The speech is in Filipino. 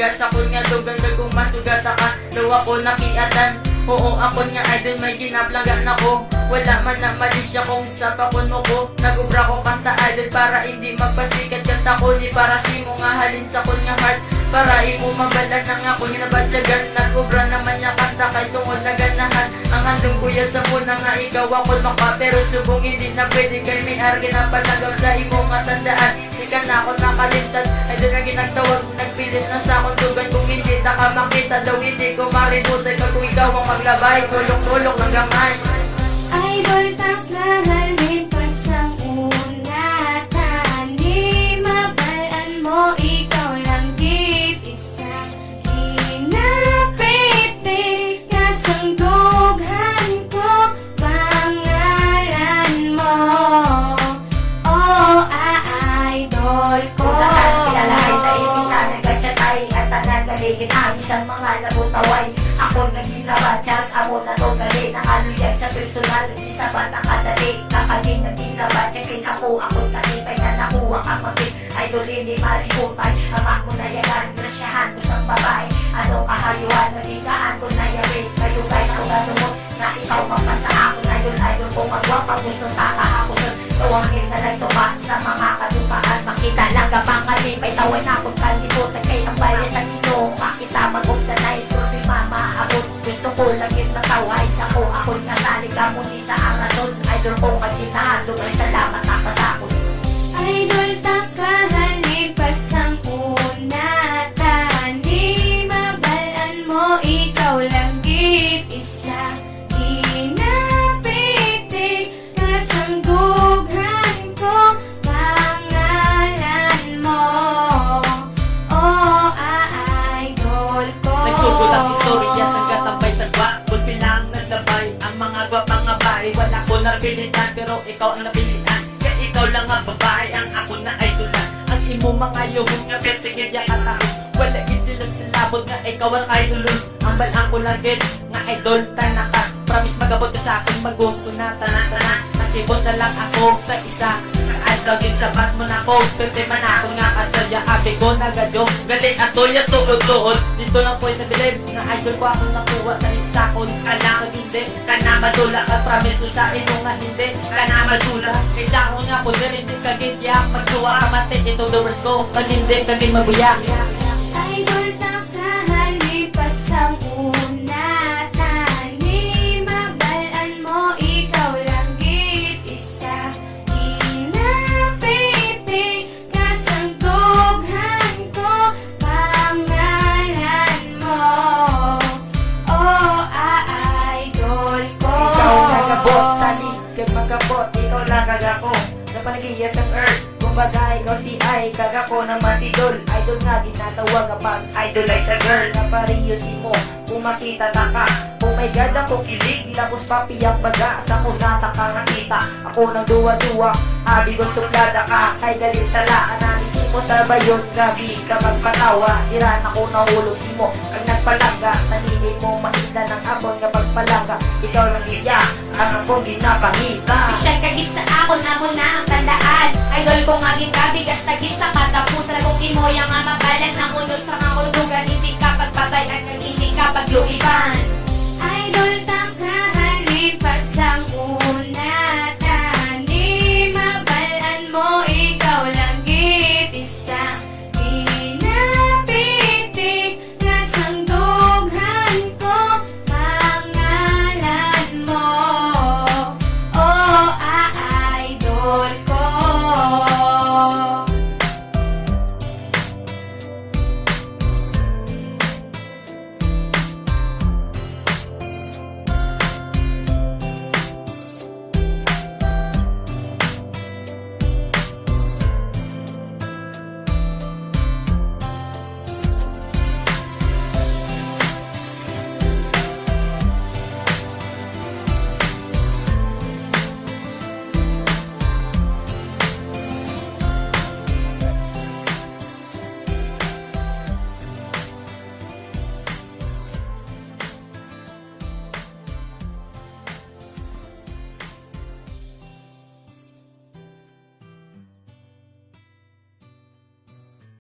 masugas ako nga lugan kung masugat ka daw ako nakiatan. Oo ako nga idol may ginaplangan ako. Wala man na malisya kung sa pakon mo ko. Nagubra ko kanta idol para hindi magpasikat kanta ko. Di para si mo nga halin sa kun nga heart. Para imo magalan na nga ko hinabadyagan. Nagubra naman niya kanta kay tungod na ganahan. Ang handong kuya sa muna nga ikaw ako maka. Pero subong hindi na pwede kay may arkin na palagaw sa imo nga tandaan. Di ka na ako nakalimtan. Idol na ginagtawag nagpilit na sa akong dugan. Kung hindi na ka makita daw hindi ko maributan ka kung ikaw ang maglabay. Tulong-tulong ng gamay. Idol taklahan lipas ang unatan. Di mabalaan mo ikaw lang git isa. Hinapiti kasangdughan ko pangalan mo. Oh, idol ko. Unahan kilalahay sa ibisan nagkasyatay at tanagaligin ang isang mga labutaway. Ako naginawa tiyang amo na to gali. Nakaluyag sa personal, isa ba nakadali. Kakagin naginawa tiyakin ako talipay na nakuha ang maging. Idol hindi maributan, amak mo na yagan. Grasyahan ko sa babae, ano kahayuan. Nagigaan ko na yarin, kayo kay na ugadumot. Na ikaw magpasa ako na yun. Idol ko magwapa, gusto kakahakusun. Tuwangin na lang tumaas sa mga kalupaan. Makita lang gabang kalipay, tawan akong kalimutan. Kay ang bayan sa nino, makita magugda na ito ni mama. Gusto ko lang yung nataway ako nataliga muli sa arason. Idol ko kasinahan, lumay salamat nakasakot. Idol taklahan lipas ang unatan. Di mabalaan mo ikaw lang git isa. Hinapiti kasangdughan ko pangalan mo. Oh, idol ko. Nagsugod ang istorya sa katambay sa gwa. Kulpi lang naglabay ang mga gwapang abay. Wala ko napilitan pero ikaw ang napilitan. Kaya ikaw lang ang babae ang ako na idolan. Ang imo mga yuhon nga betigid ya katahin. Wala gid sila silabot nga ikaw ang idolon. Ang balang ko lagid nga idol tanaka. Promise magabot ka sa akin magusto na tanan-tanan. Nakibot na lang ako sa isa. Laging sabat mo na ko, pwede man ako nga kasadya. Abi ko nagadyo, galing ato ya tuod-tuod. Dito lang po'y nabilib, na idol ko akong nakuha sa isakon. Kailangan hindi, ka na madula. Ka-promise ko sa ino nga hindi, ka na madula. Kaysa ako nga po, hindi kagitya. Magsuwa ka mati, ito the worst ko. Pag hindi, kaging mabuya. Idol taklahan lipas ang unatan. Di mabalaan mo ikaw lang git isa. Hinapiti kasangdughan ko pangalan mo. Oh, idol ko. Ikaw nagabot, salig kag magabot. Ikaw lang kagako, napanagiyas ang earth. Kumbaga ikaw si ay, kagako naman si Dol. Idol nga ginatawag kapag idolize a girl. Napariyo si mo, kung makita taka. Oh my God, ako kilig, tapos papiyak baga. Sa kunata ka nakita, ako nang duwa-duwa. Abi ko suplada ka, kay galit tala. Analisin mo taba yun, grabe ka magpatawa. Iran ako nahulog si mo, ang nagpalaga. Sanili mo makita ng abon kapag palaga. Ikaw lang iya, ang akong ginapangita. Special kagit sa ako na mo na ang tandaan. Idol ko nga gitabigas tagit sa katapusan. Kung imo yang nga mabalan na mundo sa mga kulungan. Hindi ka pagbabayan